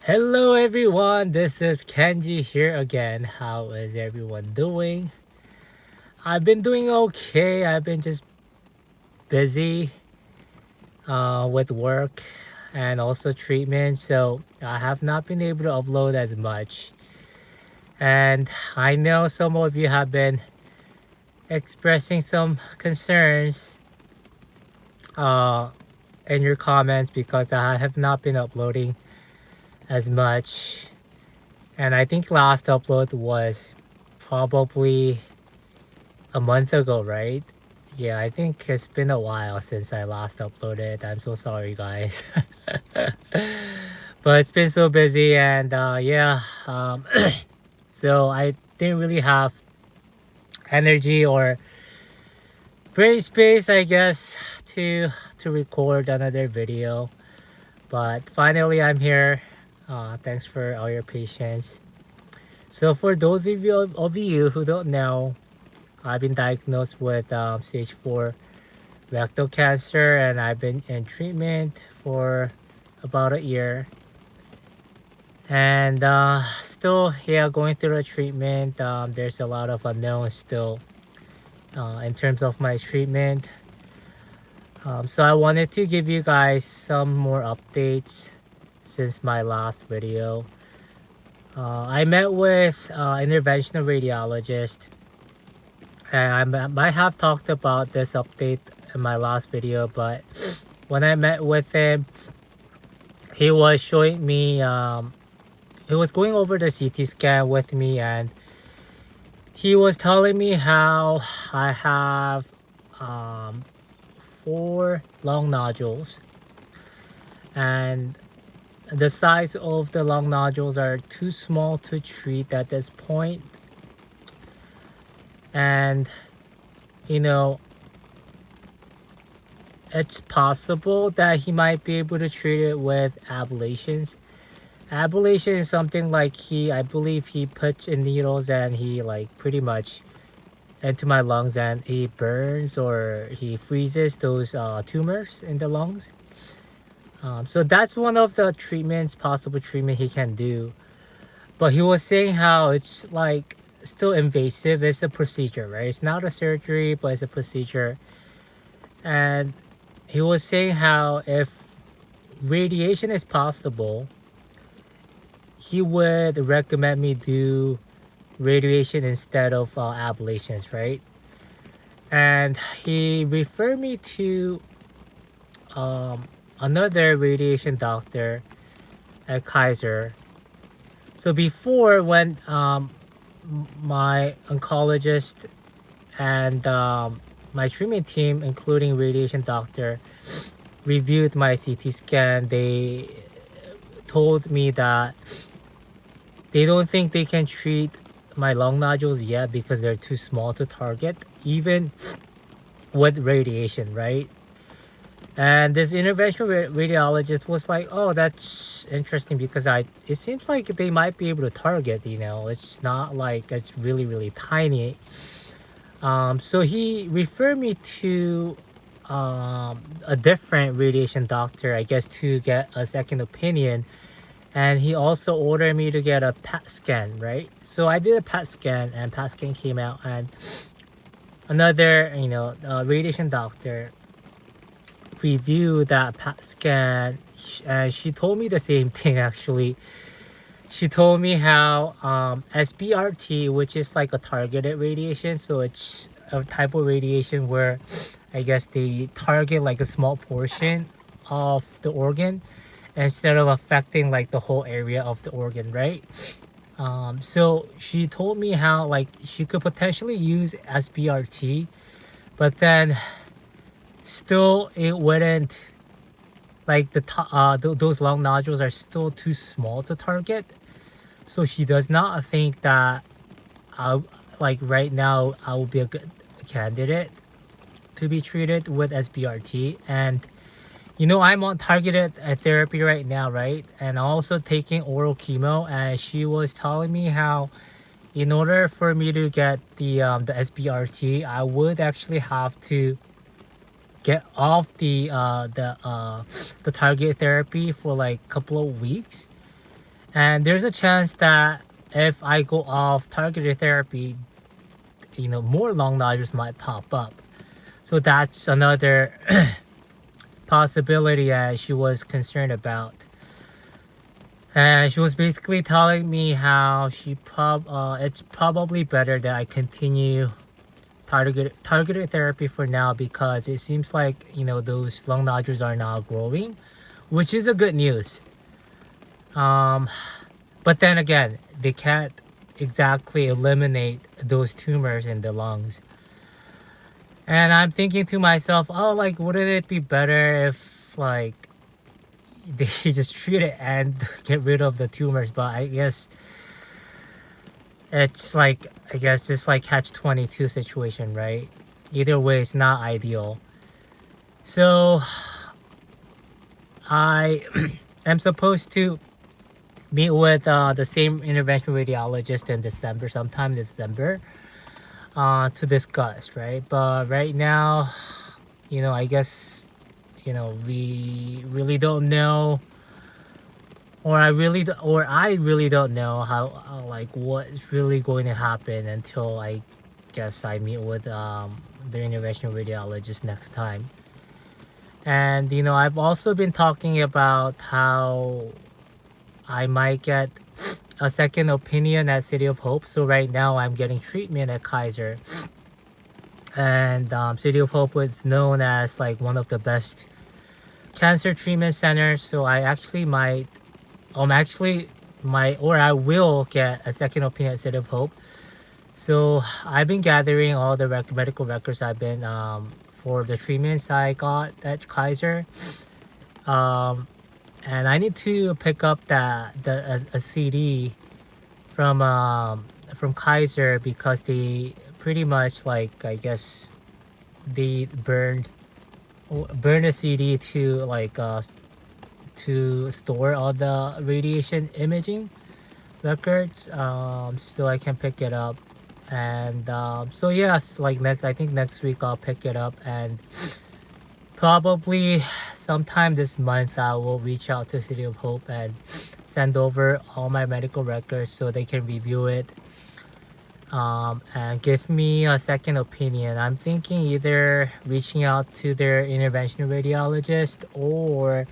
Hello everyone, this is Kenji here again. How is everyone doing? I've been doing okay. I've been just busy with work and also treatment, so I have not been able to upload as much. And I know some of you have been expressing some concerns uh, in your comments because I have not been uploading as much. And I think last upload was probably a month ago, right? Yeah, I think it's been a while since I last uploaded. I'm so sorry, guys. But it's been so busy, and yeah, so I didn't really have energy or brain space, I guess, to record another video. But finally, I'm here. Thanks for all your patience. So for those of you who don't know, I've been diagnosed with stage 4 rectal cancer, and I've been in treatment for about a year. And still, yeah, going through the treatment. There's a lot of unknowns still in terms of my treatment. So I wanted to give you guys some more updates since my last video. I met with interventional radiologist, and I might have talked about this update in my last video, but when I met with him, he was showing me, he was going over the CT scan with me, and he was telling me how I have 4 lung nodules, and the size of the lung nodules are too small to treat at this point. And you know, it's possible that he might be able to treat it with ablations. Ablation is something like I believe he puts in needles and he like pretty much into my lungs, and he burns or he freezes those tumors in the lungs. So that's one of the treatments, possible treatment he can do. But he was saying how it's like still invasive. It's a procedure, right? It's not a surgery, but it's a procedure. And he was saying how if radiation is possible, he would recommend me do radiation instead of ablations, right? And he referred me to another radiation doctor at Kaiser. So before, when my oncologist and my treatment team, including radiation doctor, reviewed my CT scan, they told me that they don't think they can treat my lung nodules yet because they're too small to target, even with radiation, right? And this interventional radiologist was like, "Oh, that's interesting because it seems like they might be able to target. It's not like it's really really tiny." So he referred me to a different radiation doctor, I guess, to get a second opinion. And he also ordered me to get a PET scan, right? So I did a PET scan, and PET scan came out, and another, radiation doctor reviewed that PET scan, and she told me the same thing actually. She told me how SBRT, which is like a targeted radiation, so it's a type of radiation where I guess they target like a small portion of the organ instead of affecting like the whole area of the organ, right? So she told me how like she could potentially use SBRT, but then still it wouldn't, like those lung nodules are still too small to target. So she does not think that like right now I will be a good candidate to be treated with SBRT. And I'm on targeted therapy right now, right? And also taking oral chemo. And she was telling me how in order for me to get the SBRT, I would actually have to get off the target therapy for like a couple of weeks. And there's a chance that if I go off targeted therapy, more lung nodules might pop up. So that's another possibility she was concerned about. And she was basically telling me how it's probably better that I continue targeted therapy for now, because it seems like those lung nodules are now growing, which is a good news. But then again, they can't exactly eliminate those tumors in the lungs. And I'm thinking to myself, oh, like, wouldn't it be better if like they just treat it and get rid of the tumors? But I guess it's like, just like catch-22 situation, right? Either way, it's not ideal. So I am supposed to meet with the same intervention radiologist in December, sometime in December, to discuss, right? But right now, I guess, we really don't know, or I really don't know like what is really going to happen until I guess I meet with the intervention radiologist next time. And I've also been talking about how I might get a second opinion at City of Hope. So right now I'm getting treatment at Kaiser, and City of Hope was known as like one of the best cancer treatment centers. So I actually might, or I will get a second opinion at City of Hope. So I've been gathering all the medical records I've been for the treatments I got at Kaiser. And I need to pick up a CD from Kaiser, because they pretty much, like, I guess they burned a CD to like to store all the radiation imaging records, so I can pick it up. And so yes, like I think next week I'll pick it up, and probably sometime this month I will reach out to City of Hope and send over all my medical records so they can review it, and give me a second opinion. I'm thinking either reaching out to their intervention radiologist or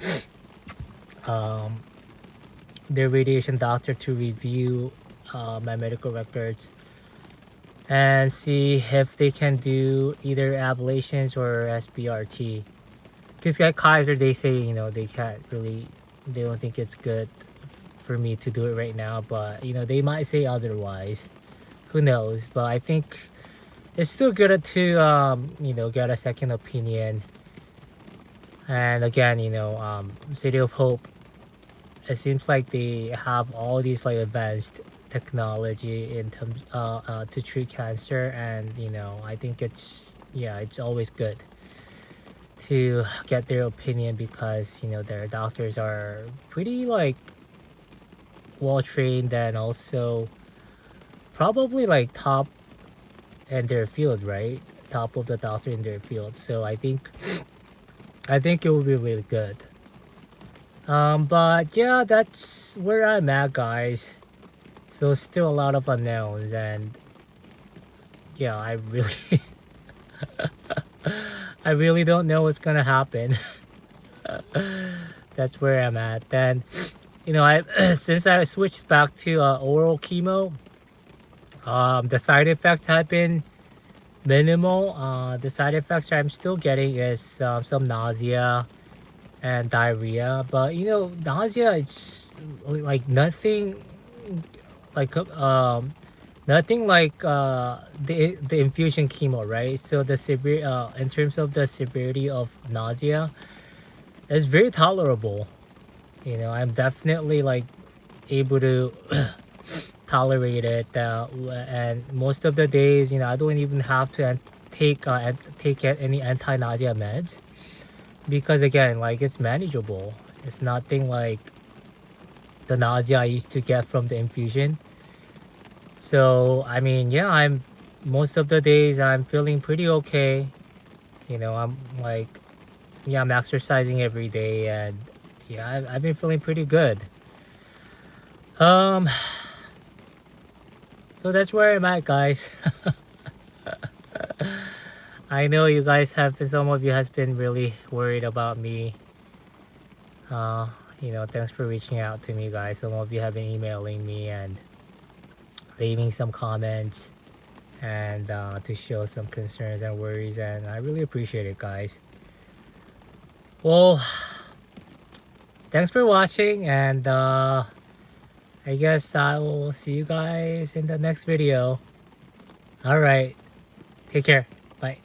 their radiation doctor to review my medical records and see if they can do either ablations or SBRT. Because at Kaiser, they say, they can't really, they don't think it's good for me to do it right now. But, they might say otherwise. Who knows? But I think it's still good to, get a second opinion. And again, City of Hope, it seems like they have all these like advanced technology in terms to treat cancer. And, I think it's always good to get their opinion, because their doctors are pretty like well trained, and also probably like top in their field, right? Top of the doctor in their field. So I think it will be really good. But yeah, that's where I'm at, guys. So still a lot of unknowns, and yeah, I really I really don't know what's gonna happen. That's where I'm at. Then, I since I switched back to oral chemo, the side effects have been minimal. The side effects I'm still getting is some nausea and diarrhea, but nausea, it's like nothing like the infusion chemo, right? So the severe in terms of the severity of nausea, it's very tolerable. I'm definitely like able to tolerate it, and most of the days, I don't even have to take any anti-nausea meds, because again, like, it's manageable. It's nothing like the nausea I used to get from the infusion. So I mean, yeah, I'm most of the days I'm feeling pretty okay. I'm like, yeah, I'm exercising every day, and yeah, I've been feeling pretty good. Um, so that's where I'm at, guys. I know you guys have been, some of you has been really worried about me. Uh, thanks for reaching out to me, guys. Some of you have been emailing me and leaving some comments and to show some concerns and worries, and I really appreciate it, guys. Well, thanks for watching, and I guess I will see you guys in the next video. All right, take care. Bye.